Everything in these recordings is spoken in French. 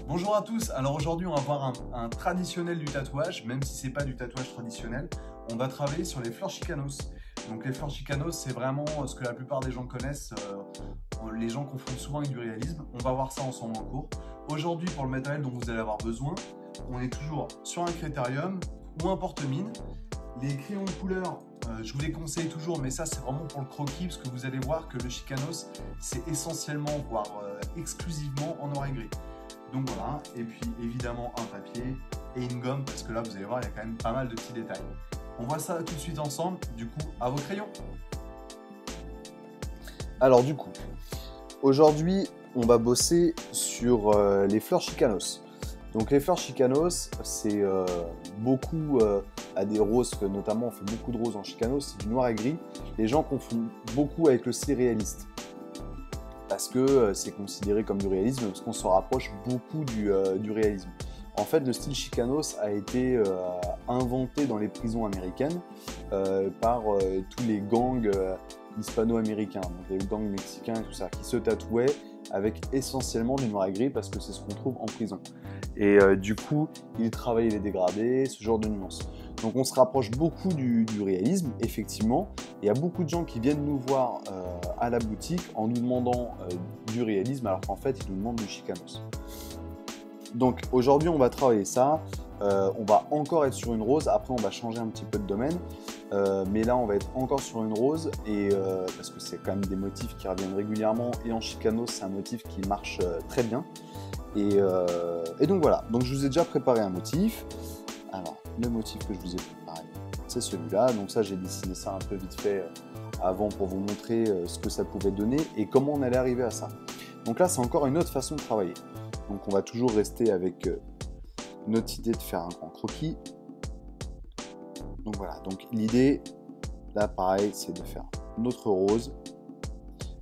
Bonjour à tous, alors aujourd'hui on va voir un traditionnel du tatouage, même si c'est pas du tatouage traditionnel, on va travailler sur les fleurs chicanos. Donc les fleurs chicanos c'est vraiment ce que la plupart des gens connaissent, les gens confondent souvent avec du réalisme, on va voir ça ensemble en cours. Aujourd'hui pour le matériel dont vous allez avoir besoin, on est toujours sur un critérium ou un porte-mine. Les crayons de couleur, je vous les conseille toujours, mais ça c'est vraiment pour le croquis, parce que vous allez voir que le chicanos c'est essentiellement, voire exclusivement en noir et gris. Donc voilà, et puis évidemment un papier et une gomme, parce que là vous allez voir, il y a quand même pas mal de petits détails. On voit ça tout de suite ensemble, du coup, à vos crayons. Alors du coup, aujourd'hui, on va bosser sur les fleurs chicanos. Donc les fleurs chicanos, c'est beaucoup à des roses, notamment on fait beaucoup de roses en chicanos, c'est du noir et gris. Les gens confondent beaucoup avec le style réaliste, parce que c'est considéré comme du réalisme, parce qu'on se rapproche beaucoup du réalisme. En fait, le style chicanos a été inventé dans les prisons américaines par tous les gangs hispano-américains, donc les gangs mexicains et tout ça, qui se tatouaient avec essentiellement du noir et gris parce que c'est ce qu'on trouve en prison. Et du coup, ils travaillaient les dégradés, ce genre de nuances. Donc on se rapproche beaucoup du réalisme, effectivement. Il y a beaucoup de gens qui viennent nous voir à la boutique en nous demandant du réalisme, alors qu'en fait, ils nous demandent du chicanos. Donc aujourd'hui, on va travailler ça. On va encore être sur une rose. Après, on va changer un petit peu de domaine. Mais là, on va être encore sur une rose. Et, parce que c'est quand même des motifs qui reviennent régulièrement. Et en chicanos, c'est un motif qui marche très bien. Et donc voilà. Donc je vous ai déjà préparé un motif. Alors, le motif que je vous ai préparé, c'est celui-là. Donc ça, j'ai dessiné ça un peu vite fait avant pour vous montrer ce que ça pouvait donner et comment on allait arriver à ça. Donc là, c'est encore une autre façon de travailler. Donc on va toujours rester avec notre idée de faire un grand croquis. Donc voilà, donc l'idée, là pareil, c'est de faire notre rose.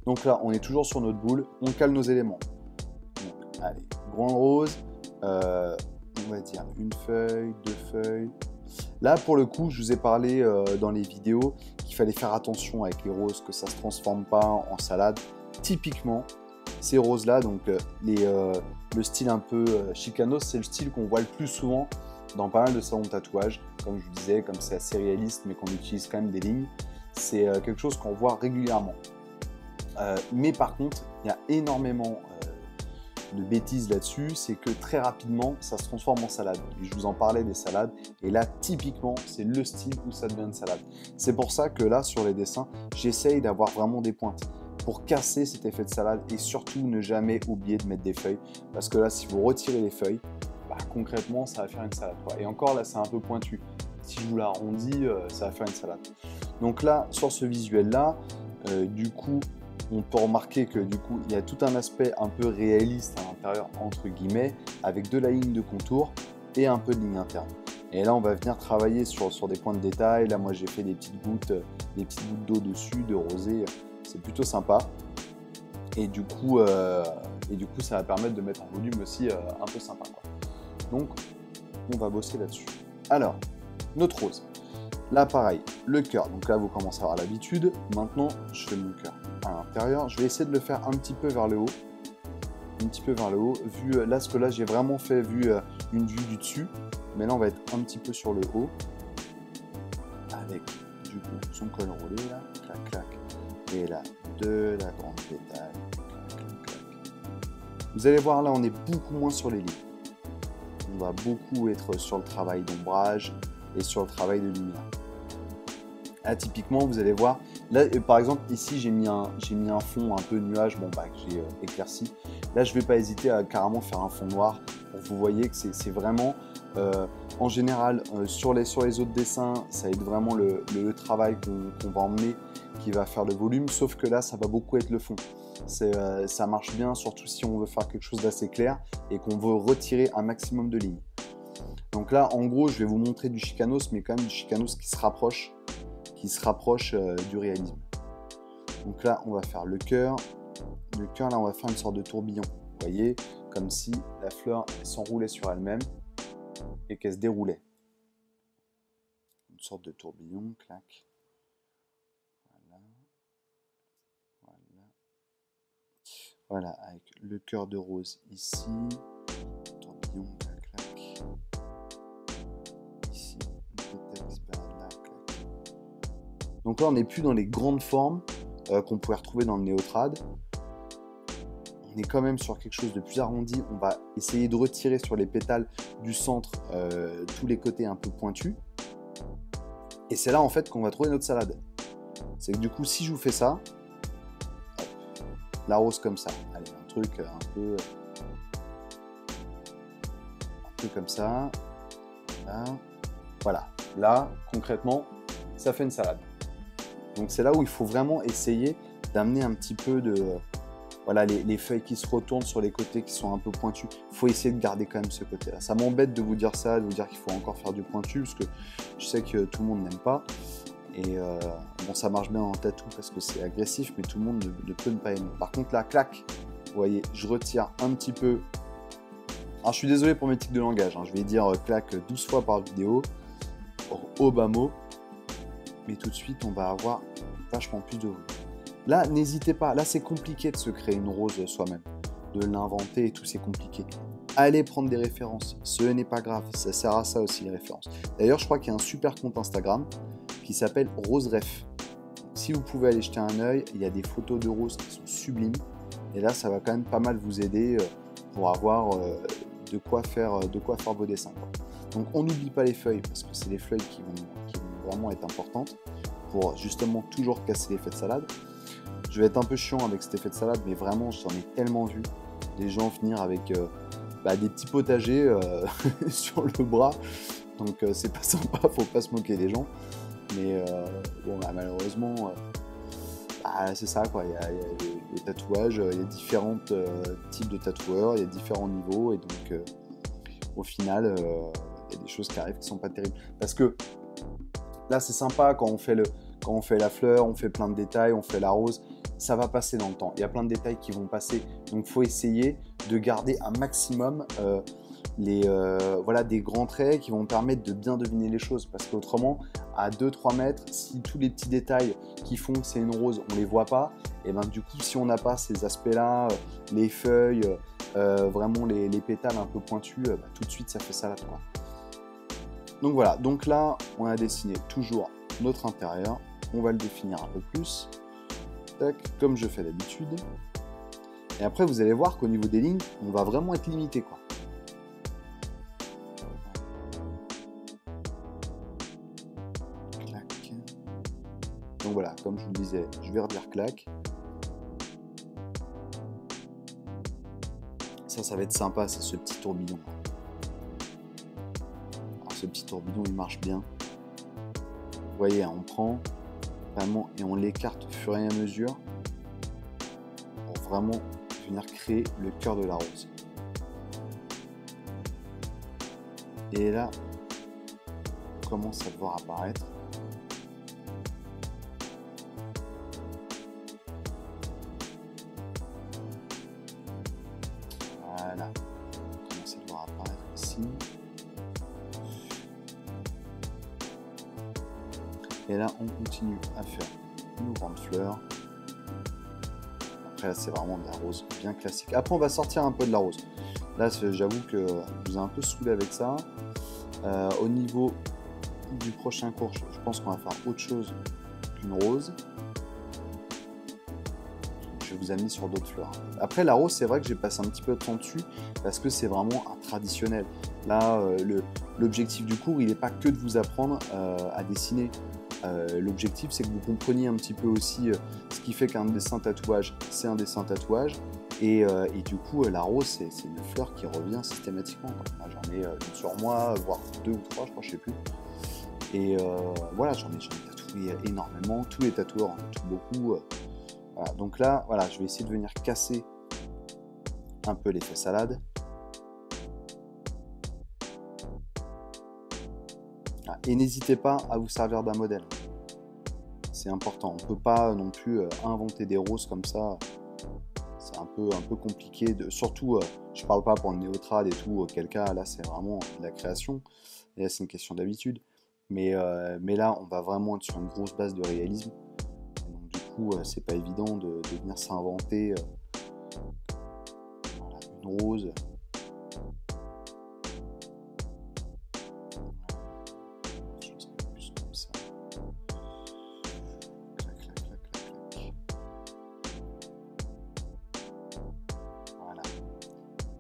Donc là, on est toujours sur notre boule, on cale nos éléments. Donc allez, grande rose, on va dire une feuille, deux feuilles. Là, pour le coup, je vous ai parlé dans les vidéos qu'il fallait faire attention avec les roses, que ça ne se transforme pas en salade. Typiquement, ces roses-là, donc le style un peu chicanos, c'est le style qu'on voit le plus souvent dans pas mal de salons de tatouage. Comme je vous disais, comme c'est assez réaliste, mais qu'on utilise quand même des lignes, c'est quelque chose qu'on voit régulièrement. Mais par contre, il y a énormément de bêtises là-dessus, c'est que très rapidement, ça se transforme en salade. Et je vous en parlais des salades, et là, typiquement, c'est le style où ça devient une salade. C'est pour ça que là, sur les dessins, j'essaye d'avoir vraiment des pointes pour casser cet effet de salade et surtout ne jamais oublier de mettre des feuilles, parce que là, si vous retirez les feuilles, bah, concrètement, ça va faire une salade, quoi. Et encore, là, c'est un peu pointu. Si je vous l'arrondis, ça va faire une salade. Donc là, sur ce visuel-là, du coup, on peut remarquer que du coup, il y a tout un aspect un peu réaliste à l'intérieur, entre guillemets, avec de la ligne de contour et un peu de ligne interne. Et là, on va venir travailler sur des points de détail. Là, moi, j'ai fait des petites gouttes d'eau dessus, de rosé. C'est plutôt sympa. Et du coup, ça va permettre de mettre un volume aussi un peu sympa, quoi. Donc, on va bosser là-dessus. Alors, notre rose. Là, pareil, le cœur. Donc là, vous commencez à avoir l'habitude. Maintenant, je fais mon cœur à l'intérieur. Je vais essayer de le faire un petit peu vers le haut. Un petit peu vers le haut. Vu là, ce que là, j'ai vraiment fait une vue du dessus. Mais là, on va être un petit peu sur le haut. Avec, du coup, son col roulé, là. Clac, clac. Et là, de la grande pétale. Clac, clac, clac. Vous allez voir, là, on est beaucoup moins sur les lignes. On va beaucoup être sur le travail d'ombrage et sur le travail de lumière. Là, typiquement, vous allez voir, là, par exemple, ici, j'ai mis un fond un peu nuage, bon, bah, que j'ai éclairci. Là, je ne vais pas hésiter à carrément faire un fond noir pour que vous voyez que c'est vraiment, en général, sur les autres dessins, ça va être vraiment le travail qu'on va emmener qui va faire le volume, sauf que là, ça va beaucoup être le fond. Ça marche bien, surtout si on veut faire quelque chose d'assez clair et qu'on veut retirer un maximum de lignes. Donc là, en gros, je vais vous montrer du chicanos, mais quand même du chicanos qui se rapproche du réalisme. Donc là, on va faire le cœur. Le cœur, là, on va faire une sorte de tourbillon. Vous voyez, comme si la fleur s'enroulait sur elle-même et qu'elle se déroulait. Une sorte de tourbillon, clac. Voilà. Voilà. Voilà, avec le cœur de rose ici. papillon, clac. Ici, là, clac. Donc là, on n'est plus dans les grandes formes qu'on pouvait retrouver dans le néotrad. On est quand même sur quelque chose de plus arrondi. On va essayer de retirer sur les pétales du centre tous les côtés un peu pointus. Et c'est là en fait qu'on va trouver notre salade. C'est que du coup, si je vous fais ça, hop, la rose comme ça. Allez, un truc un peu comme ça. Là. Voilà. Là, concrètement, ça fait une salade. Donc c'est là où il faut vraiment essayer d'amener un petit peu de... Voilà, les feuilles qui se retournent sur les côtés qui sont un peu pointus. Il faut essayer de garder quand même ce côté-là. Ça m'embête de vous dire ça, de vous dire qu'il faut encore faire du pointu, parce que je sais que tout le monde n'aime pas. Et bon, ça marche bien en tatou parce que c'est agressif, mais tout le monde ne peut ne pas aimer. Par contre, là, clac, vous voyez, je retire un petit peu. Alors, je suis désolé pour mes tics de langage, hein. Je vais dire clac 12 fois par vidéo, au bas mot. Mais tout de suite, on va avoir vachement plus de volume. Là, n'hésitez pas. Là, c'est compliqué de se créer une rose soi-même. De l'inventer et tout, c'est compliqué. Allez prendre des références. Ce n'est pas grave. Ça sert à ça aussi, les références. D'ailleurs, je crois qu'il y a un super compte Instagram qui s'appelle RoseRef. Si vous pouvez aller jeter un œil, il y a des photos de roses qui sont sublimes. Et là, ça va quand même pas mal vous aider pour avoir de quoi faire vos dessins, quoi. Donc, on n'oublie pas les feuilles parce que c'est les feuilles qui vont vraiment être importantes pour justement toujours casser l'effet de salade. Je vais être un peu chiant avec cet effet de salade, mais vraiment, j'en ai tellement vu des gens venir avec des petits potagers sur le bras. Donc, c'est pas sympa, faut pas se moquer des gens. Mais bon, malheureusement, c'est ça, quoi. Il y a les tatouages, il y a différents types de tatoueurs, il y a différents niveaux. Et donc, au final, il y a des choses qui arrivent qui sont pas terribles. Parce que là, c'est sympa quand on fait la fleur, on fait plein de détails, on fait la rose. Ça va passer dans le temps. Il y a plein de détails qui vont passer. Donc, il faut essayer de garder un maximum des grands traits qui vont permettre de bien deviner les choses. Parce qu'autrement, à 2-3 mètres, si tous les petits détails qui font que c'est une rose, on ne les voit pas, et ben du coup, si on n'a pas ces aspects-là, les feuilles, vraiment les pétales un peu pointus, tout de suite, ça fait salade, quoi. Donc voilà. Donc là, on a dessiné toujours notre intérieur. On va le définir un peu plus. Tac, comme je fais d'habitude. Et après, vous allez voir qu'au niveau des lignes, on va vraiment être limité, quoi. Clac. Donc voilà, comme je vous le disais, je vais redire clac. Ça va être sympa, c'est ce petit tourbillon. Alors, ce petit tourbillon, il marche bien. Vous voyez, on prend vraiment et on l'écarte au fur et à mesure pour vraiment venir créer le cœur de la rose. Et là, on commence à le voir apparaître. Voilà, on commence à le voir apparaître ici. Et là, on continue à faire une grande fleur. Après, là, c'est vraiment de la rose bien classique. Après, on va sortir un peu de la rose. Là, j'avoue que je vous ai un peu saoulé avec ça. Au niveau du prochain cours, je pense qu'on va faire autre chose qu'une rose. Je vais vous amener sur d'autres fleurs. Après, la rose, c'est vrai que j'ai passé un petit peu de temps dessus parce que c'est vraiment un traditionnel. Là, l'objectif du cours, il n'est pas que de vous apprendre à dessiner. L'objectif, c'est que vous compreniez un petit peu aussi ce qui fait qu'un dessin tatouage, c'est un dessin tatouage. Et du coup, la rose, c'est une fleur qui revient systématiquement. J'en ai une sur moi, voire 2 ou 3, je crois, je sais plus. Et voilà, j'en ai tatoué énormément. Tous les tatoueurs en tatouent beaucoup. Voilà. Donc là, voilà, je vais essayer de venir casser un peu l'effet salade. Et n'hésitez pas à vous servir d'un modèle. C'est important. On ne peut pas non plus inventer des roses comme ça. C'est un peu compliqué. Surtout, je ne parle pas pour le néotrad et tout. Auquel cas, là, c'est vraiment de la création. Et là, c'est une question d'habitude. Mais là, on va vraiment être sur une grosse base de réalisme. Donc, du coup, c'est pas évident de venir s'inventer une rose.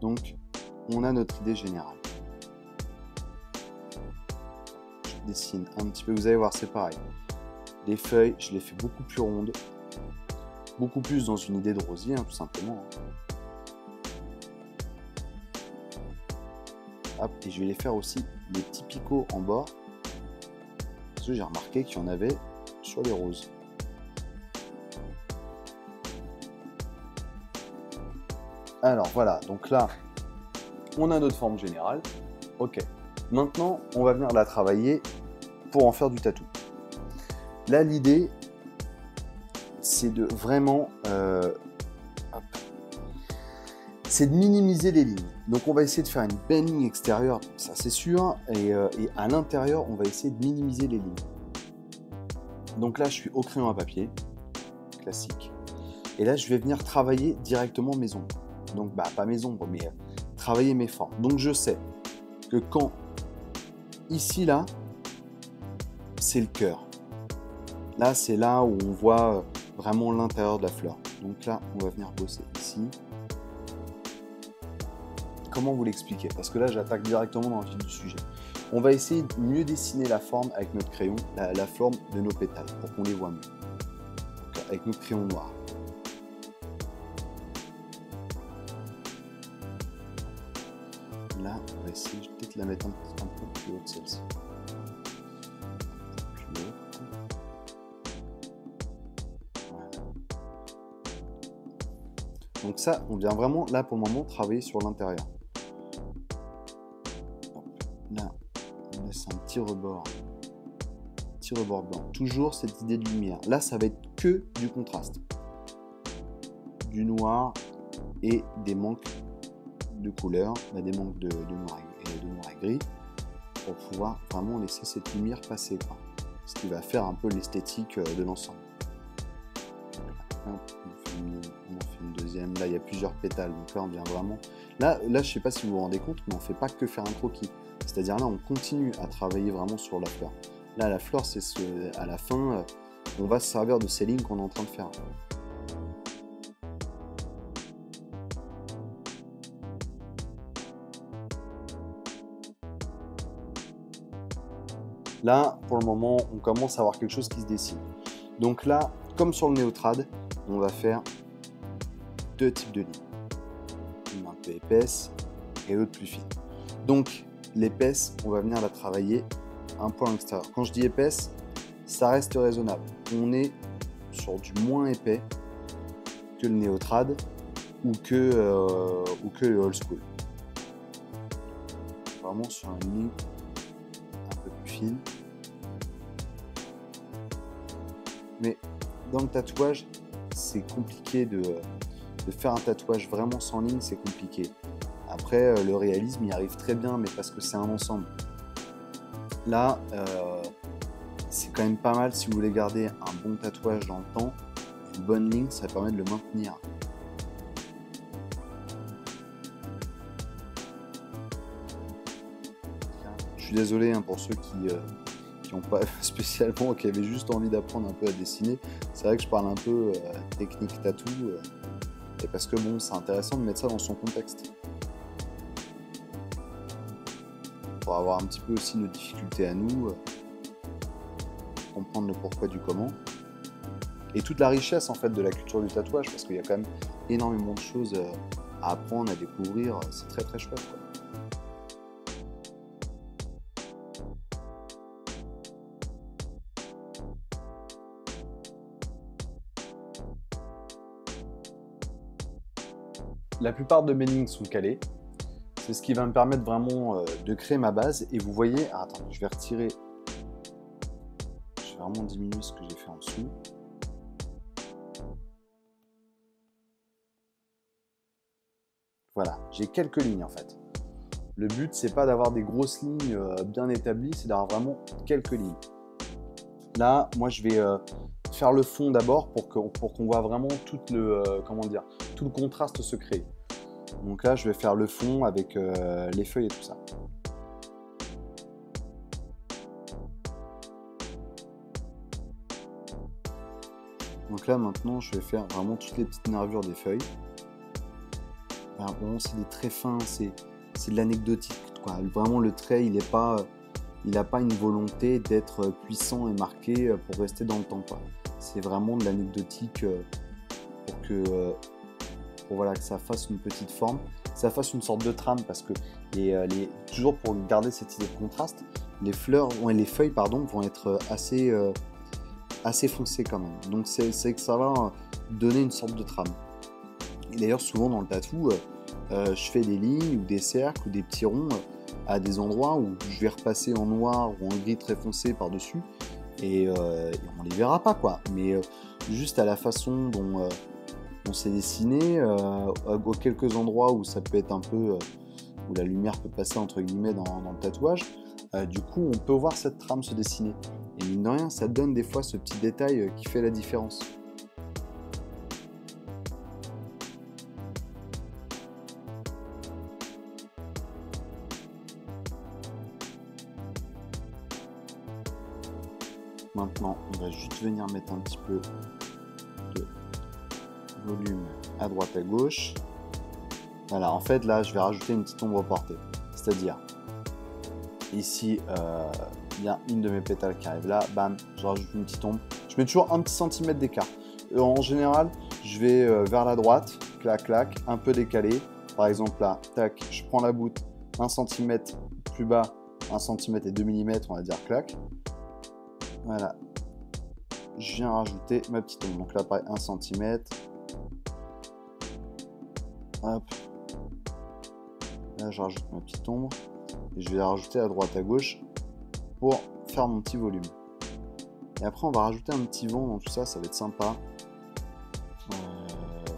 Donc, on a notre idée générale. Je dessine un petit peu, vous allez voir, c'est pareil. Les feuilles, je les fais beaucoup plus rondes, beaucoup plus dans une idée de rosier, hein, tout simplement. Hop, et je vais les faire aussi des petits picots en bord, parce que j'ai remarqué qu'il y en avait sur les roses. Alors voilà, donc là, on a notre forme générale. Ok, maintenant, on va venir la travailler pour en faire du tatou. Là, l'idée, c'est de vraiment... c'est de minimiser les lignes. Donc on va essayer de faire une belle ligne extérieure, ça c'est sûr, et à l'intérieur, on va essayer de minimiser les lignes. Donc là, je suis au crayon à papier, classique. Et là, je vais venir travailler directement mes ombres. Donc, pas mes ombres, mais travailler mes formes. Donc je sais que quand, ici, là, c'est le cœur. Là, c'est là où on voit vraiment l'intérieur de la fleur. Donc là, on va venir bosser ici. Comment vous l'expliquer? Parce que là, j'attaque directement dans le vif du sujet. On va essayer de mieux dessiner la forme avec notre crayon, la forme de nos pétales, pour qu'on les voit mieux. Donc, avec notre crayon noir. Là, on va essayer peut-être de la mettre un peu plus haute, celle-ci. Plus haute. Voilà. Donc ça, on vient vraiment, là, pour le moment, travailler sur l'intérieur. Là, on laisse un petit rebord blanc. Toujours cette idée de lumière. Là, ça va être que du contraste. Du noir et des manques de couleurs, des manques de noir et gris, pour pouvoir vraiment laisser cette lumière passer, quoi. Ce qui va faire un peu l'esthétique de l'ensemble. On en fait une deuxième. Là, il y a plusieurs pétales, donc là, on vient vraiment... Là, je ne sais pas si vous vous rendez compte, mais on ne fait pas que faire un croquis. C'est-à-dire là, on continue à travailler vraiment sur la fleur. Là, la fleur, c'est à la fin, on va se servir de ces lignes qu'on est en train de faire. Là, pour le moment, on commence à avoir quelque chose qui se dessine. Donc là, comme sur le néotrad, on va faire deux types de lignes. Une un peu épaisse et l'autre plus fine. Donc, l'épaisse, on va venir la travailler un peu à l'extérieur. Quand je dis épaisse, ça reste raisonnable. On est sur du moins épais que le néotrad ou que le old school. Vraiment sur une ligne un peu plus fine. Mais dans le tatouage, c'est compliqué de faire un tatouage vraiment sans ligne, c'est compliqué. Après, le réalisme, il arrive très bien, mais parce que c'est un ensemble. Là, c'est quand même pas mal si vous voulez garder un bon tatouage dans le temps. Une bonne ligne, ça permet de le maintenir. Je suis désolé pour ceux qui n'ont pas spécialement, qui avaient juste envie d'apprendre un peu à dessiner. C'est vrai que je parle un peu technique tatou, et parce que bon, c'est intéressant de mettre ça dans son contexte. Pour avoir un petit peu aussi nos difficultés à nous, comprendre le pourquoi du comment, et toute la richesse en fait de la culture du tatouage, parce qu'il y a quand même énormément de choses à apprendre, à découvrir, c'est très très chouette, quoi. La plupart de mes lignes sont calées. C'est ce qui va me permettre vraiment de créer ma base. Et vous voyez, attends, je vais retirer. Je vais vraiment diminuer ce que j'ai fait en dessous. Voilà, j'ai quelques lignes en fait. Le but, c'est pas d'avoir des grosses lignes bien établies, c'est d'avoir vraiment quelques lignes. Là, moi, je vais faire le fond d'abord pour qu'on voit vraiment tout le contraste se créer. Donc là, je vais faire le fond avec les feuilles et tout ça. Donc là, maintenant, je vais faire vraiment toutes les petites nervures des feuilles. Alors, vraiment, c'est des traits fins, c'est de l'anecdotique, quoi. Vraiment, le trait, il n'a pas une volonté d'être puissant et marqué pour rester dans le temps, quoi. C'est vraiment de l'anecdotique pour voilà, que ça fasse une petite forme, que ça fasse une sorte de trame, parce que toujours pour garder cette idée de contraste, les feuilles vont être assez foncées quand même. Donc c'est que ça va donner une sorte de trame. Et d'ailleurs, souvent dans le tatou, je fais des lignes ou des cercles ou des petits ronds à des endroits où je vais repasser en noir ou en gris très foncé par-dessus, et on les verra pas, quoi. Mais juste à la façon dont c'est dessiné, à quelques endroits où ça peut être un peu, où la lumière peut passer entre guillemets dans le tatouage, du coup on peut voir cette trame se dessiner. Et mine de rien, ça donne des fois ce petit détail qui fait la différence. Maintenant, on va juste venir mettre un petit peu de volume à droite à gauche. Voilà, en fait là, je vais rajouter une petite ombre portée. C'est-à-dire, ici, il y a une de mes pétales qui arrive là, bam, je rajoute une petite ombre. Je mets toujours un petit centimètre d'écart. En général, je vais vers la droite, clac, clac, un peu décalé. Par exemple là, tac, je prends la boute 1 cm plus bas, 1 cm et 2 mm, on va dire clac. Voilà. Je viens rajouter ma petite ombre. Donc là, pareil, 1 cm. Hop. Là, je rajoute ma petite ombre. Et je vais la rajouter à droite à gauche pour faire mon petit volume. Et après, on va rajouter un petit vent dans tout ça, ça va être sympa.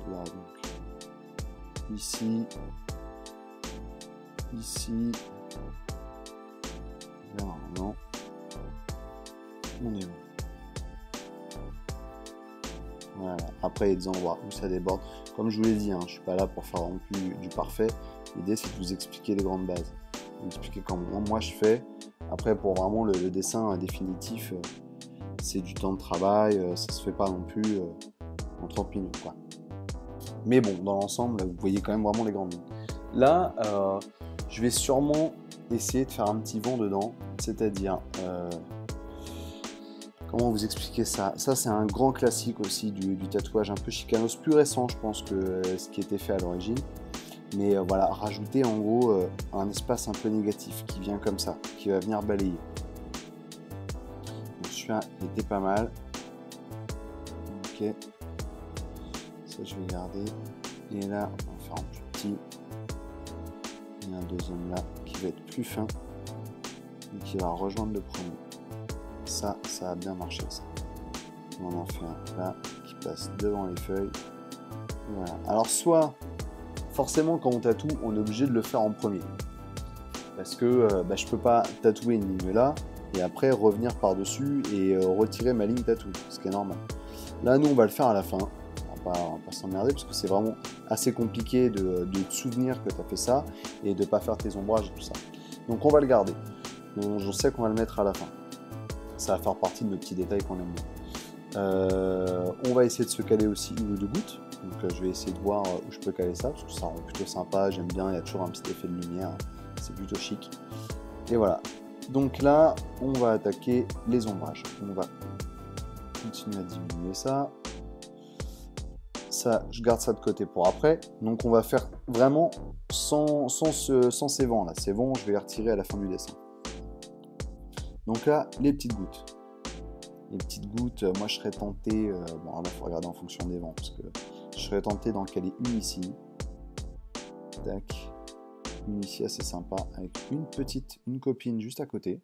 Là, donc. Ici. Ici. Là, normalement. On est bon. Voilà. Après, il y a des endroits où ça déborde. Comme je vous l'ai dit, hein, je ne suis pas là pour faire non plus du parfait. L'idée, c'est de vous expliquer les grandes bases. Vous expliquer comment moi je fais. Après, pour vraiment le dessin définitif, c'est du temps de travail. Ça ne se fait pas non plus en 30 minutes, quoi. Mais bon, dans l'ensemble, vous voyez quand même vraiment les grandes lignes. Là, je vais sûrement essayer de faire un petit vent dedans. C'est-à-dire... comment vous expliquer ça? Ça, c'est un grand classique aussi du tatouage un peu chicanos, plus récent, je pense, que ce qui était fait à l'origine. Mais voilà, rajouter en gros un espace un peu négatif qui vient comme ça, qui va venir balayer. Donc celui-là était pas mal. Ok. Ça, je vais garder. Et là, on va faire un plus petit. Il y a un deuxième là qui va être plus fin et qui va rejoindre le premier. Ça a bien marché, ça. On en fait un là qui passe devant les feuilles. Voilà. Alors soit, forcément quand on tatoue, on est obligé de le faire en premier. Parce que je peux pas tatouer une ligne là et après revenir par-dessus et retirer ma ligne tatou, ce qui est normal. Là, nous, on va le faire à la fin. On va pas s'emmerder parce que c'est vraiment assez compliqué de te souvenir que tu as fait ça et de pas faire tes ombrages et tout ça. Donc on va le garder. Donc, je sais qu'on va le mettre à la fin. Ça va faire partie de nos petits détails qu'on aime bien. On va essayer de se caler aussi une ou deux gouttes. Donc je vais essayer de voir où je peux caler ça, parce que ça rend plutôt sympa, j'aime bien, il y a toujours un petit effet de lumière, c'est plutôt chic. Et voilà. Donc là, on va attaquer les ombrages. On va continuer à diminuer ça. Ça, je garde ça de côté pour après. Donc on va faire vraiment sans ces vents là. Ces vents, je vais les retirer à la fin du dessin. Donc là, les petites gouttes. Les petites gouttes, moi je serais tenté, bon là il faut regarder en fonction des vents, parce que je serais tenté d'en caler une ici. Tac. Une ici assez sympa, avec une copine juste à côté.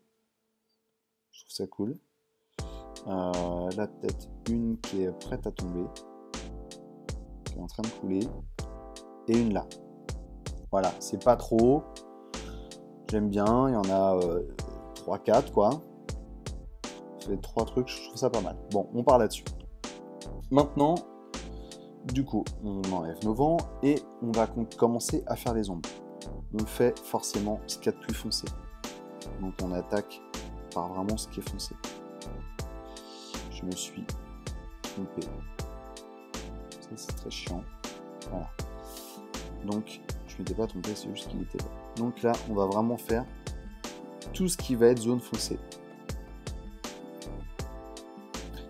Je trouve ça cool. Là peut-être une qui est prête à tomber, qui est en train de couler. Et une là. Voilà, c'est pas trop haut. J'aime bien, il y en a 3-4 quoi. Ça fait 3 trucs, je trouve ça pas mal. Bon, on part là-dessus. Maintenant, du coup, on enlève nos vents et on va commencer à faire les ombres. On fait forcément ce qu'il y a de plus foncé. Donc on attaque par vraiment ce qui est foncé. Je me suis trompé. Ça c'est très chiant. Voilà. Donc, je m'étais pas trompé, c'est juste qu'il était là. Donc là, on va vraiment faire tout ce qui va être zone foncée.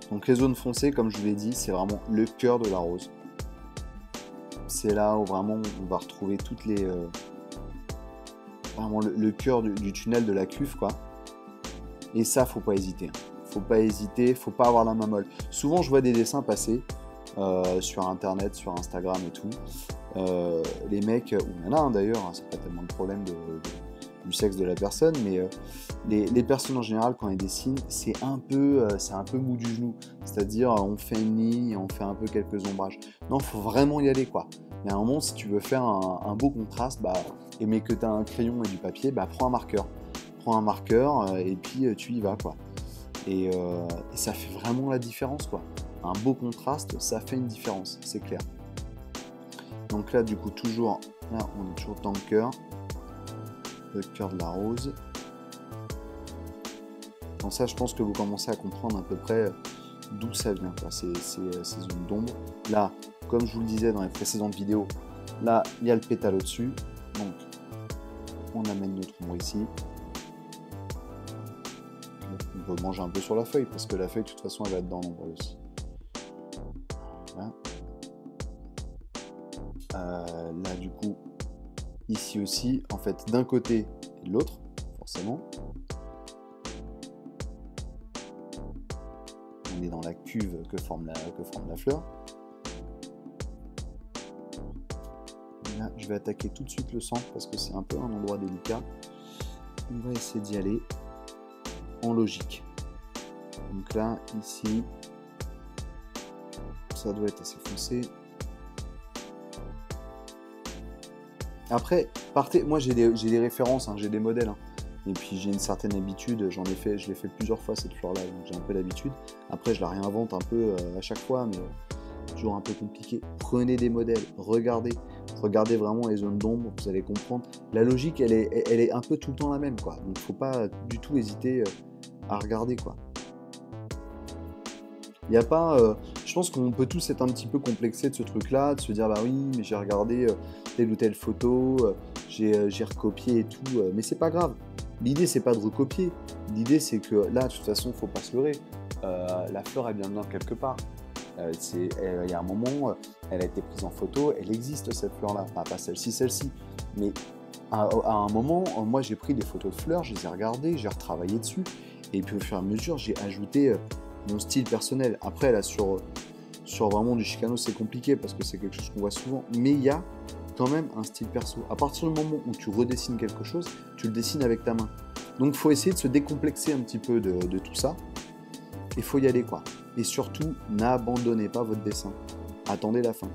Donc les zones foncées, comme je vous l'ai dit, c'est vraiment le cœur de la rose. C'est là où vraiment on va retrouver toutes les... vraiment le cœur du tunnel de la cuve, quoi. Et ça, faut pas hésiter. Faut pas hésiter, faut pas avoir la main molle. Souvent, je vois des dessins passer sur Internet, sur Instagram et tout. Les mecs, ou il y en a un d'ailleurs, hein, c'est pas tellement le problème du sexe de la personne, mais les personnes en général, quand elles dessinent, c'est un peu mou du genou. C'est-à-dire, on fait une ligne, on fait un peu quelques ombrages. Non, faut vraiment y aller, quoi. Il y a un moment, si tu veux faire un beau contraste, mais que tu as un crayon et du papier, prends un marqueur. Prends un marqueur et puis tu y vas, quoi. Et ça fait vraiment la différence, quoi. Un beau contraste, ça fait une différence, c'est clair. Donc là, du coup, toujours, là, on est toujours dans le cœur de la rose. Donc ça, je pense que vous commencez à comprendre à peu près d'où ça vient, quoi, ces zones d'ombre. Là, comme je vous le disais dans les précédentes vidéos, là, il y a le pétale au-dessus. Donc, on amène notre ombre ici. On peut manger un peu sur la feuille, parce que la feuille, de toute façon, elle va être dans l'ombre aussi. Voilà. Là, du coup, ici aussi, en fait, d'un côté et de l'autre, forcément. On est dans la cuve que forme la fleur. Et là, je vais attaquer tout de suite le centre, parce que c'est un peu un endroit délicat. On va essayer d'y aller en logique. Donc là, ici, ça doit être assez foncé. Après, partez, moi j'ai des références, hein, j'ai des modèles, hein. Et puis j'ai une certaine habitude, je l'ai fait plusieurs fois cette fleur-là, donc j'ai un peu l'habitude. Après, je la réinvente un peu à chaque fois, mais toujours un peu compliqué. Prenez des modèles, regardez vraiment les zones d'ombre, vous allez comprendre. La logique, elle est un peu tout le temps la même, quoi. Donc faut pas du tout hésiter à regarder, quoi. Il n'y a pas, je pense qu'on peut tous être un petit peu complexés de ce truc-là, de se dire bah oui, mais j'ai regardé telle ou telle photo, j'ai recopié et tout, mais c'est pas grave. L'idée c'est pas de recopier, l'idée c'est que là de toute façon faut pas se leurrer. La fleur elle vient de quelque part. Il y a un moment, elle a été prise en photo, elle existe cette fleur-là, pas celle-ci, mais à un moment, moi j'ai pris des photos de fleurs, je les ai regardées, j'ai retravaillé dessus, et puis au fur et à mesure j'ai ajouté mon style personnel. Après là sur vraiment du Chicano c'est compliqué parce que c'est quelque chose qu'on voit souvent, mais il y a quand même un style perso. À partir du moment où tu redessines quelque chose, tu le dessines avec ta main. Donc il faut essayer de se décomplexer un petit peu de tout ça. Il faut y aller, quoi. Et surtout, n'abandonnez pas votre dessin. Attendez la fin.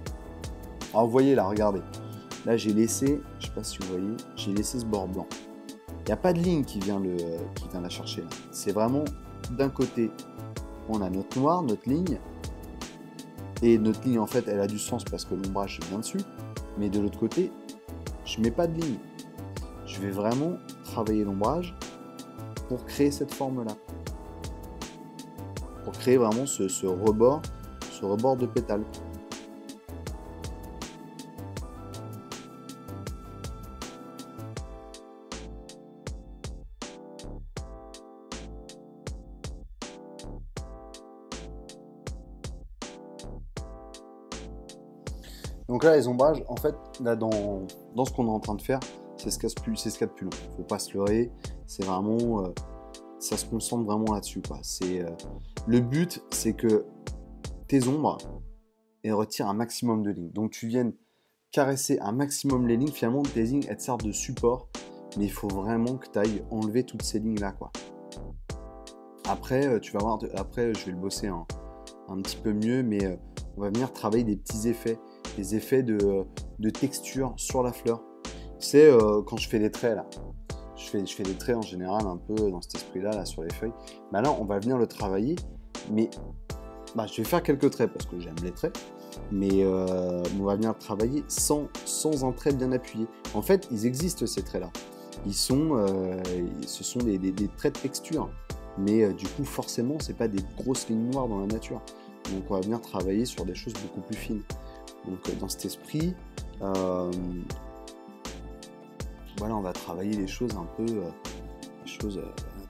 Alors vous voyez là, regardez. Là j'ai laissé, je sais pas si vous voyez, j'ai laissé ce bord blanc. Il n'y a pas de ligne qui vient la chercher là. C'est vraiment d'un côté, on a notre noir, notre ligne. Et notre ligne en fait elle a du sens parce que l'ombrage vient dessus. Mais de l'autre côté, je mets pas de ligne. Je vais vraiment travailler l'ombrage pour créer cette forme-là. Pour créer vraiment ce rebord de pétale. Donc là, les ombrages, en fait, là, dans ce qu'on est en train de faire, c'est ce qu'il y a de plus long. Faut pas se leurrer, c'est vraiment... ça se concentre vraiment là-dessus, quoi. Le but, c'est que tes ombres, elles retirent un maximum de lignes. Donc tu viennes caresser un maximum les lignes. Finalement, tes lignes, elles te servent de support, mais il faut vraiment que tu ailles enlever toutes ces lignes-là, quoi. Après, tu vas voir, après, je vais le bosser un petit peu mieux, mais on va venir travailler des petits effets. Des effets de texture sur la fleur. Tu sais, quand je fais des traits là, je fais des traits en général un peu dans cet esprit-là là, sur les feuilles. Bah là, on va venir le travailler, mais je vais faire quelques traits parce que j'aime les traits, mais on va venir le travailler sans un trait bien appuyé. En fait, ils existent ces traits-là. Ce sont des traits de texture, mais du coup, forcément, c'est pas des grosses lignes noires dans la nature. Donc, on va venir travailler sur des choses beaucoup plus fines. Donc dans cet esprit, voilà, on va travailler les choses un peu,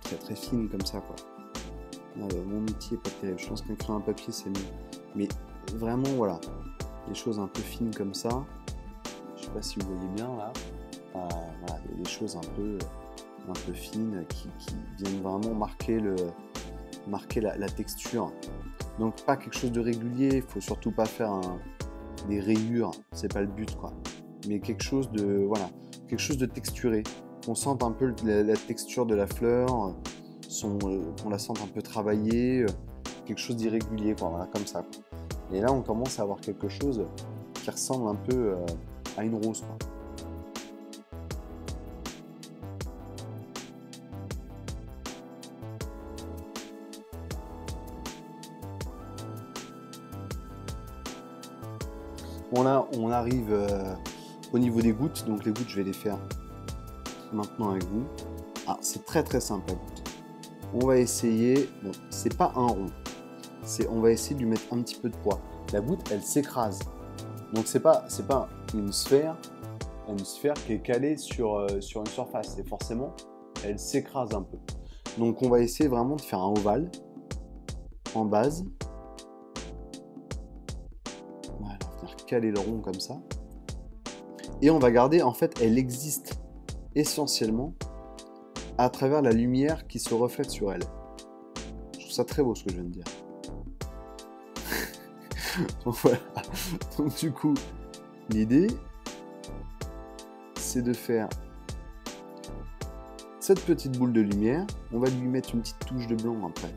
très très fines comme ça, quoi. Mon outil est pas terrible, je pense qu'un crayon à papier c'est mieux. Mais vraiment, voilà, des choses un peu fines comme ça. Je sais pas si vous voyez bien là. Voilà, des choses un peu fines qui viennent vraiment marquer la texture. Donc pas quelque chose de régulier, il faut surtout pas faire des rayures, c'est pas le but, quoi. Mais quelque chose de texturé. On sente un peu la texture de la fleur, qu'on la sente un peu travaillée, quelque chose d'irrégulier, quoi, voilà, comme ça, quoi. Et là on commence à avoir quelque chose qui ressemble un peu à une rose, quoi. Bon, là on arrive au niveau des gouttes, donc les gouttes je vais les faire maintenant avec vous. C'est très très simple la goutte. On va essayer, bon, c'est pas un rond, on va essayer de lui mettre un petit peu de poids. La goutte elle s'écrase, donc c'est pas une sphère qui est calée sur une surface, et forcément elle s'écrase un peu. Donc on va essayer vraiment de faire un ovale en base. Voilà, venir caler le rond comme ça. Et on va garder, en fait, elle existe essentiellement à travers la lumière qui se reflète sur elle. Je trouve ça très beau ce que je viens de dire. Donc voilà. Donc du coup, l'idée, c'est de faire cette petite boule de lumière. On va lui mettre une petite touche de blanc après,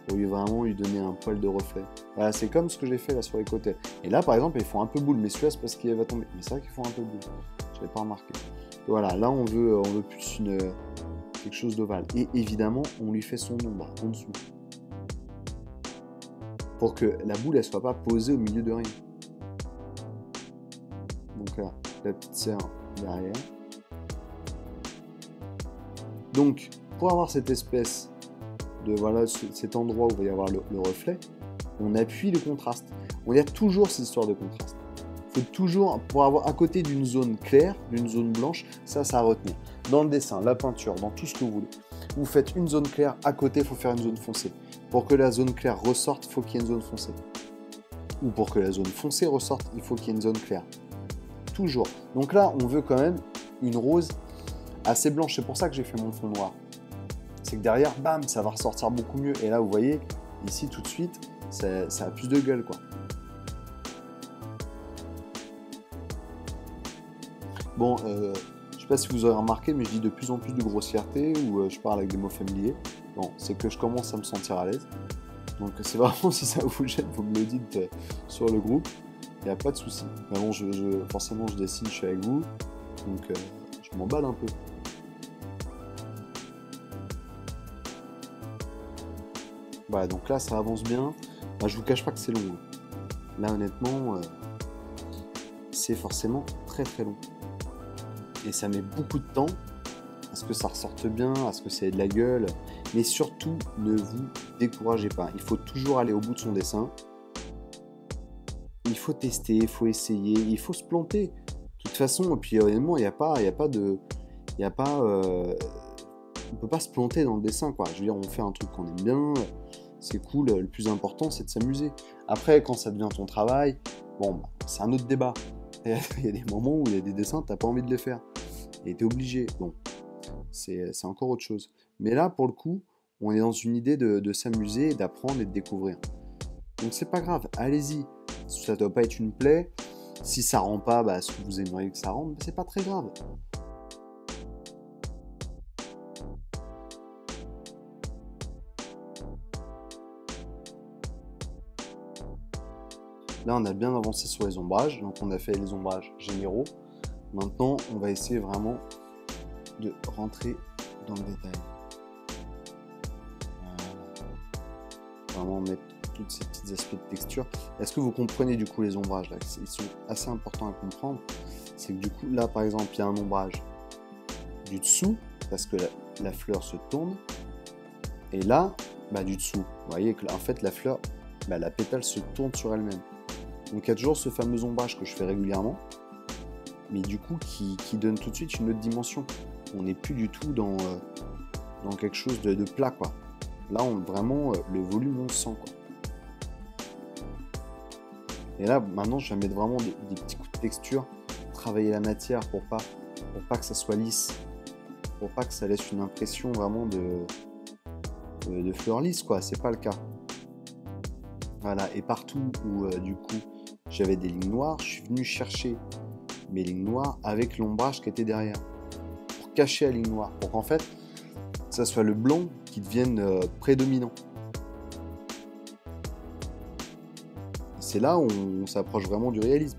pour vraiment lui donner un poil de reflet. Voilà, c'est comme ce que j'ai fait là sur les côtés. Et là, par exemple, ils font un peu boule, mais celui-là, c'est parce qu'il va tomber. Mais c'est vrai qu'ils font un peu boule. Je l'avais pas remarqué. Et voilà, là, on veut plus quelque chose d'ovale. Et évidemment, on lui fait son ombre en dessous, pour que la boule, elle soit pas posée au milieu de rien. Donc là, la petite sœur derrière. Donc, pour avoir cette espèce de, voilà, cet endroit où il va y avoir le reflet, on appuie le contraste. Il y a toujours cette histoire de contraste. Il faut toujours, pour avoir à côté d'une zone claire, d'une zone blanche, ça à retenir. Dans le dessin, la peinture, dans tout ce que vous voulez, vous faites une zone claire, à côté, il faut faire une zone foncée. Pour que la zone claire ressorte, il faut qu'il y ait une zone foncée. Ou pour que la zone foncée ressorte, il faut qu'il y ait une zone claire. Toujours. Donc là, on veut quand même une rose assez blanche. C'est pour ça que j'ai fait mon fond noir. C'est que derrière, bam, ça va ressortir beaucoup mieux. Et là, vous voyez, ici, tout de suite, ça a plus de gueule, quoi. Bon, je sais pas si vous aurez remarqué, mais je dis de plus en plus de grossièreté, ou je parle avec des mots familiers. Bon, c'est que je commence à me sentir à l'aise. Donc c'est vraiment, si ça vous gêne, vous me le dites sur le groupe. Il n'y a pas de souci. Mais bon, forcément, je dessine, je suis avec vous. Donc je m'emballe un peu. Voilà, donc là, ça avance bien. Bah, je vous cache pas que c'est long. Hein. Là, honnêtement, c'est forcément très très long. Et ça met beaucoup de temps à ce que ça ressorte bien, à ce que ça ait de la gueule. Mais surtout, ne vous découragez pas. Il faut toujours aller au bout de son dessin. Il faut tester, il faut essayer, il faut se planter. De toute façon, et puis honnêtement, on peut pas se planter dans le dessin, quoi. Je veux dire, on fait un truc qu'on aime bien, c'est cool. Le plus important, c'est de s'amuser. Après, quand ça devient ton travail, bon, c'est un autre débat. Il y a des moments où il y a des dessins, t'as pas envie de les faire. Et t'es obligé. Bon, c'est encore autre chose. Mais là, pour le coup, on est dans une idée de s'amuser, d'apprendre et de découvrir. Donc c'est pas grave, allez-y. Ça doit pas être une plaie. Si ça rend pas ce que vous aimeriez que ça rende, c'est pas très grave. Là, on a bien avancé sur les ombrages. Donc on a fait les ombrages généraux. Maintenant, on va essayer vraiment de rentrer dans le détail. Voilà. Vraiment mettre tous ces petits aspects de texture. Est-ce que vous comprenez du coup les ombrages là? Ils sont assez importants à comprendre. C'est que du coup, là par exemple, il y a un ombrage du dessous, parce que la fleur se tourne. Et là, du dessous. Vous voyez que là, en fait, la fleur, la pétale se tourne sur elle-même. Donc il y a toujours ce fameux ombrage que je fais régulièrement, mais du coup qui donne tout de suite une autre dimension. On n'est plus du tout dans quelque chose de plat, quoi. Là, vraiment, le volume, on le sent, quoi. Et là, maintenant, je vais mettre vraiment des petits coups de texture, travailler la matière pour pas que ça soit lisse, pour pas que ça laisse une impression vraiment de fleur lisse, quoi. C'est pas le cas. Voilà, et partout où, du coup, j'avais des lignes noires, je suis venu chercher mes lignes noires avec l'ombrage qui était derrière, pour cacher la ligne noire, pour qu'en fait, ça soit le blanc qui devienne prédominant. C'est là où on s'approche vraiment du réalisme.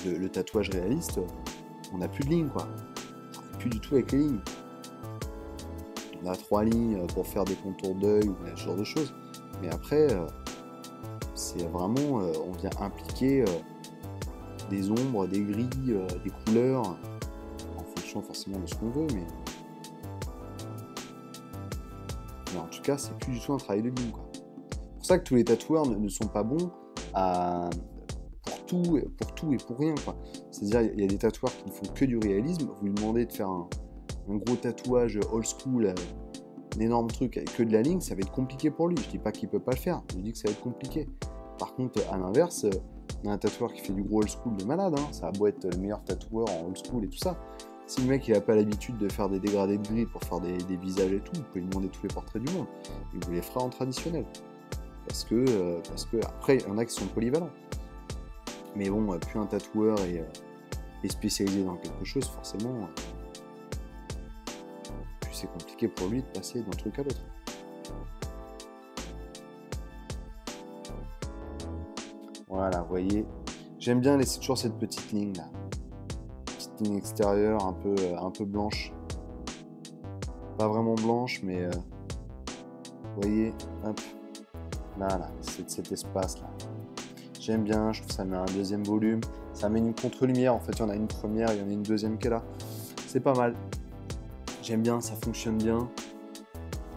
Le tatouage réaliste, on n'a plus de lignes, quoi. On ne fait plus du tout avec les lignes. On a 3 lignes pour faire des contours d'œil ou ce genre de choses. Mais après, c'est vraiment, on vient impliquer des ombres, des gris, des couleurs, en fonction forcément de ce qu'on veut, mais en tout cas, c'est plus du tout un travail de ligne, quoi. C'est pour ça que tous les tatoueurs ne sont pas bons pour tout et pour rien, quoi. C'est-à-dire, il y a des tatoueurs qui ne font que du réalisme. Vous lui demandez de faire un gros tatouage old school, un énorme truc avec que de la ligne, ça va être compliqué pour lui. Je dis pas qu'il peut pas le faire, je dis que ça va être compliqué. Par contre, à l'inverse, on a un tatoueur qui fait du gros old school de malade, hein. Ça a beau être le meilleur tatoueur en old school et tout ça. Si le mec il n'a pas l'habitude de faire des dégradés de gris pour faire des visages et tout, vous pouvez lui demander tous les portraits du monde. Il vous les fera en traditionnel. Parce que après, il y en a qui sont polyvalents. Mais bon, plus un tatoueur est spécialisé dans quelque chose, forcément, plus c'est compliqué pour lui de passer d'un truc à l'autre. Voilà, vous voyez. J'aime bien laisser toujours cette petite ligne là. Petite ligne extérieure un peu blanche. Pas vraiment blanche, mais vous voyez, hop. Là, cet espace là. J'aime bien, je trouve que ça met un deuxième volume. Ça met une contre-lumière, en fait, il y en a une première, il y en a une deuxième qui est là. C'est pas mal. J'aime bien, ça fonctionne bien.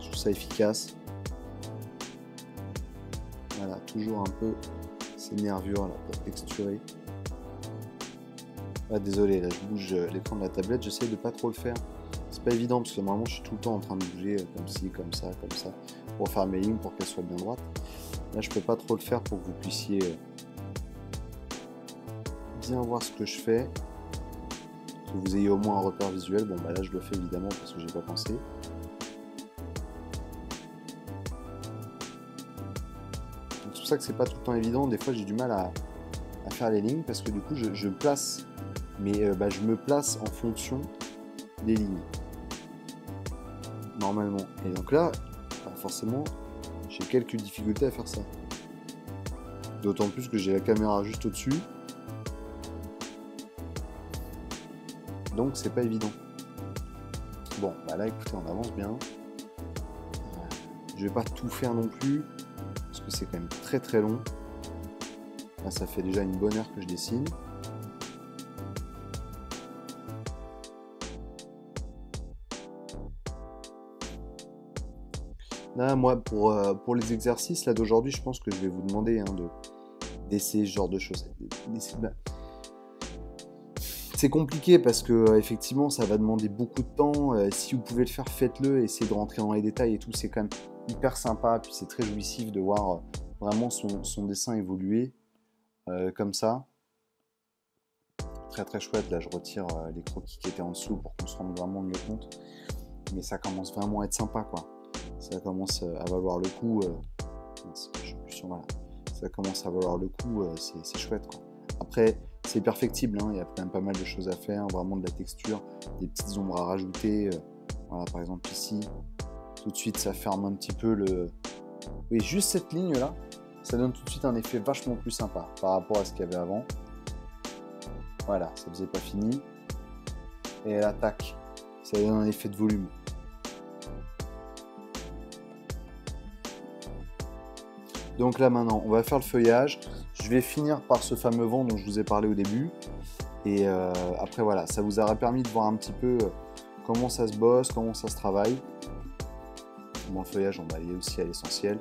Je trouve ça efficace. Voilà, toujours un peu ces nervures là pour texturer. Ah, désolé, là je bouge l'écran de la tablette, j'essaie de pas trop le faire. C'est pas évident parce que normalement je suis tout le temps en train de bouger comme ci, comme ça, pour faire mes lignes, pour qu'elles soient bien droites. Là je peux pas trop le faire pour que vous puissiez bien voir ce que je fais, que vous ayez au moins un repère visuel. Bon bah là je le fais évidemment parce que j'ai pas pensé. C'est pour ça que c'est pas tout le temps évident, des fois j'ai du mal à faire les lignes parce que du coup je place, mais je me place en fonction des lignes normalement, et donc là forcément j'ai quelques difficultés à faire ça, d'autant plus que j'ai la caméra juste au dessus, donc c'est pas évident. Bon bah là écoutez, on avance bien, je vais pas tout faire non plus parce que c'est quand même très très long. Là ça fait déjà une bonne heure que je dessine. Là, moi, pour les exercices là d'aujourd'hui, je pense que je vais vous demander d'essayer ce genre de choses. C'est compliqué parce que effectivement, ça va demander beaucoup de temps. Si vous pouvez le faire, faites-le. Essayez de rentrer dans les détails et tout. C'est quand même hyper sympa. Puis c'est très jouissif de voir vraiment son dessin évoluer comme ça. Très très chouette. Là, je retire les croquis qui étaient en dessous pour qu'on se rende vraiment mieux compte. Mais ça commence vraiment à être sympa, quoi. Ça commence à valoir le coup. Ça commence à valoir le coup, c'est chouette, quoi. Après, c'est perfectible, hein, il y a quand même pas mal de choses à faire, vraiment de la texture, des petites ombres à rajouter. Voilà, par exemple ici, tout de suite ça ferme un petit peu le... Oui, juste cette ligne là, ça donne tout de suite un effet vachement plus sympa par rapport à ce qu'il y avait avant. Voilà, ça faisait pas fini. Et là, tac, ça donne un effet de volume. Donc là maintenant, on va faire le feuillage. Je vais finir par ce fameux vent dont je vous ai parlé au début. Et après voilà, ça vous aura permis de voir un petit peu comment ça se bosse, comment ça se travaille. Bon, le feuillage, on va aller aussi à l'essentiel.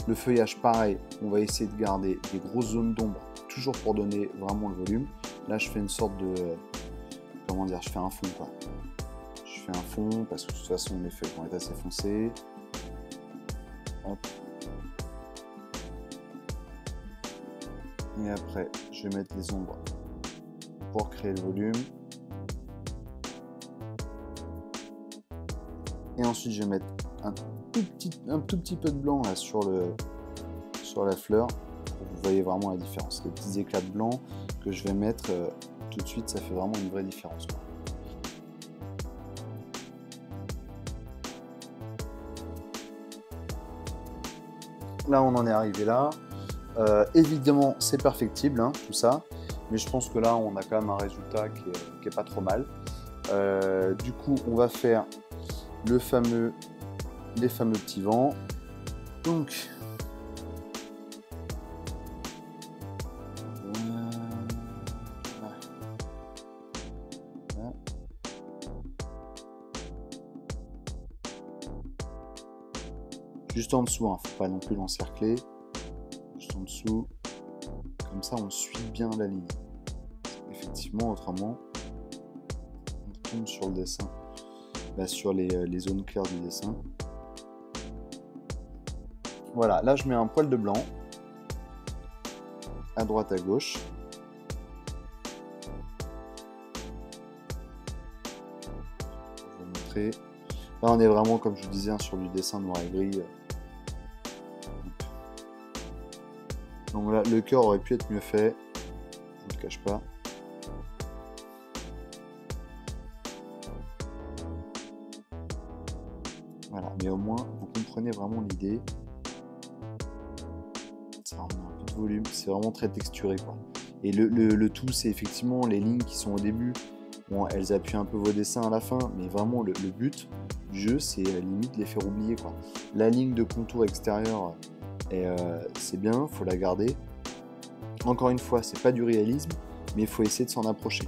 Le feuillage, pareil, on va essayer de garder des grosses zones d'ombre, toujours pour donner vraiment le volume. Là, je fais une sorte de... Comment dire, je fais un fond, quoi. Je fais un fond, parce que de toute façon, mes feuilles vont être assez foncées. Hop. Et après, je vais mettre les ombres pour créer le volume. Et ensuite, je vais mettre un tout petit peu de blanc là, sur la fleur. Vous voyez vraiment la différence. Les petits éclats de blanc que je vais mettre tout de suite, ça fait vraiment une vraie différence, quoi. Là, on en est arrivé là. Évidemment, c'est perfectible, hein, tout ça. Mais je pense que là, on a quand même un résultat qui est pas trop mal. Du coup, on va faire les fameux petits vents. Donc, juste en dessous, hein, faut pas non plus l'encercler. Juste en dessous, comme ça, on suit bien la ligne. Effectivement, autrement, on tombe sur le dessin. Là, sur les zones claires du dessin. Voilà, là je mets un poil de blanc à droite à gauche. Je vais vous montrer. Là on est vraiment, comme je vous disais, sur du dessin noir et gris. Donc là, le cœur aurait pu être mieux fait. Je ne le cache pas. Voilà, mais au moins vous comprenez vraiment l'idée. Ça remet un peu de volume, c'est vraiment très texturé, quoi. Et le tout, c'est effectivement les lignes qui sont au début. Bon, elles appuient un peu vos dessins à la fin, mais vraiment le but du jeu, c'est limite les faire oublier, quoi. La ligne de contour extérieur, c'est bien, faut la garder. Encore une fois, c'est pas du réalisme, mais il faut essayer de s'en approcher,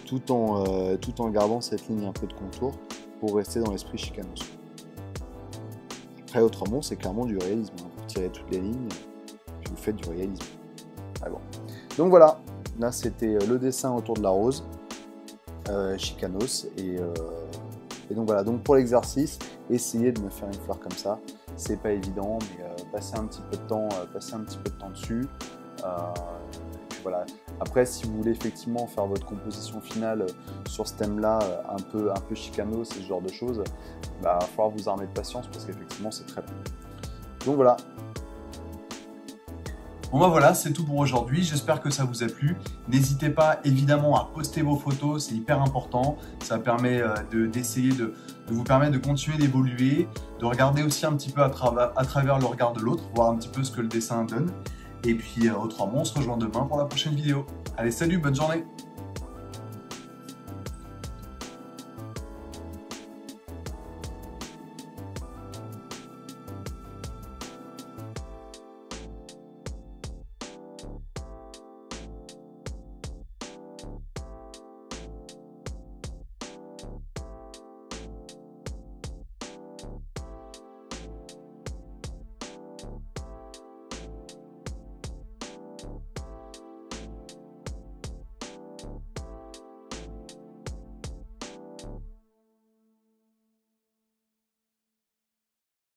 tout en gardant cette ligne un peu de contour pour rester dans l'esprit Chicanos. Après, autrement, c'est clairement du réalisme, hein. Vous tirez toutes les lignes, puis vous faites du réalisme. Ah bon. Donc voilà, là c'était le dessin autour de la rose, Chicanos, et donc voilà, donc pour l'exercice, essayez de me faire une fleur comme ça. C'est pas évident, mais passez un petit peu de temps dessus. Et puis voilà. Après, si vous voulez effectivement faire votre composition finale sur ce thème-là, un peu Chicanos, ce genre de choses, bah, il va falloir vous armer de patience parce qu'effectivement, c'est très long. Donc voilà. Bon bah voilà, c'est tout pour aujourd'hui, j'espère que ça vous a plu. N'hésitez pas évidemment à poster vos photos, c'est hyper important. Ça permet de vous permettre de continuer d'évoluer, de regarder aussi un petit peu à travers le regard de l'autre, voir un petit peu ce que le dessin donne. Et puis autrement, on se rejoint demain pour la prochaine vidéo. Allez, salut, bonne journée!